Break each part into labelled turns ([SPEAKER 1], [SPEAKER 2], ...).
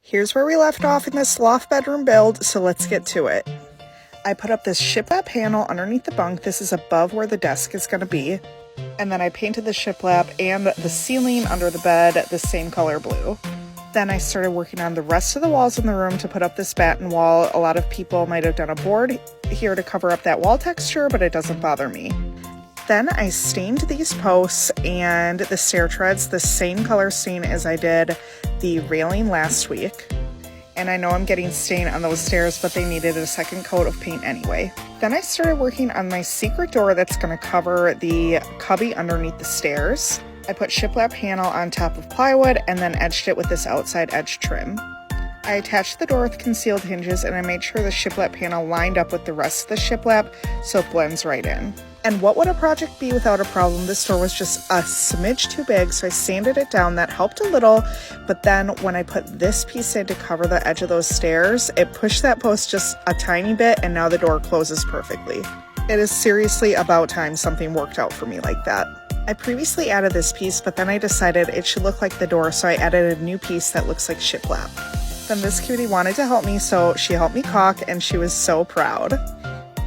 [SPEAKER 1] Here's where we left off in this loft bedroom build, so let's get to it. I put up this shiplap panel underneath the bunk. This is above where the desk is going to be. And then I painted the shiplap and the ceiling under the bed the same color blue. Then I started working on the rest of the walls in the room to put up this batten wall. A lot of people might have done a board here to cover up that wall texture, but it doesn't bother me. Then I stained these posts and the stair treads the same color stain as I did the railing last week. And I know I'm getting stain on those stairs, but they needed a second coat of paint anyway. Then I started working on my secret door that's going to cover the cubby underneath the stairs. I put shiplap panel on top of plywood and then edged it with this outside edge trim. I attached the door with concealed hinges and I made sure the shiplap panel lined up with the rest of the shiplap so it blends right in. And what would a project be without a problem? This door was just a smidge too big, so I sanded it down. That helped a little, but then when I put this piece in to cover the edge of those stairs, it pushed that post just a tiny bit and now the door closes perfectly. It is seriously about time something worked out for me like that. I previously added this piece, but then I decided it should look like the door, so I added a new piece that looks like shiplap. Then this cutie wanted to help me, so she helped me caulk and she was so proud.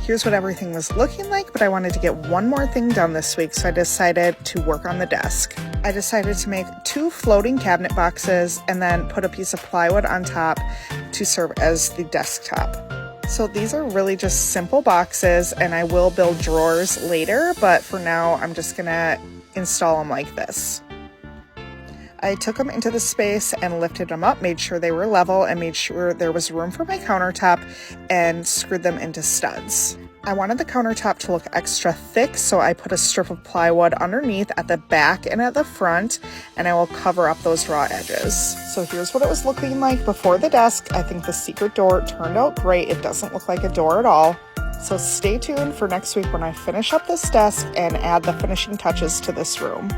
[SPEAKER 1] Here's what everything was looking like, but I wanted to get one more thing done this week, so I decided to work on the desk. I decided to make 2 floating cabinet boxes and then put a piece of plywood on top to serve as the desktop. So these are really just simple boxes, and I will build drawers later, but for now I'm just gonna install them like this. I took them into the space and lifted them up, made sure they were level, and made sure there was room for my countertop, and screwed them into studs. I wanted the countertop to look extra thick, so I put a strip of plywood underneath at the back and at the front, and I will cover up those raw edges. So here's what it was looking like before the desk. I think the secret door turned out great. It doesn't look like a door at all. So stay tuned for next week when I finish up this desk and add the finishing touches to this room.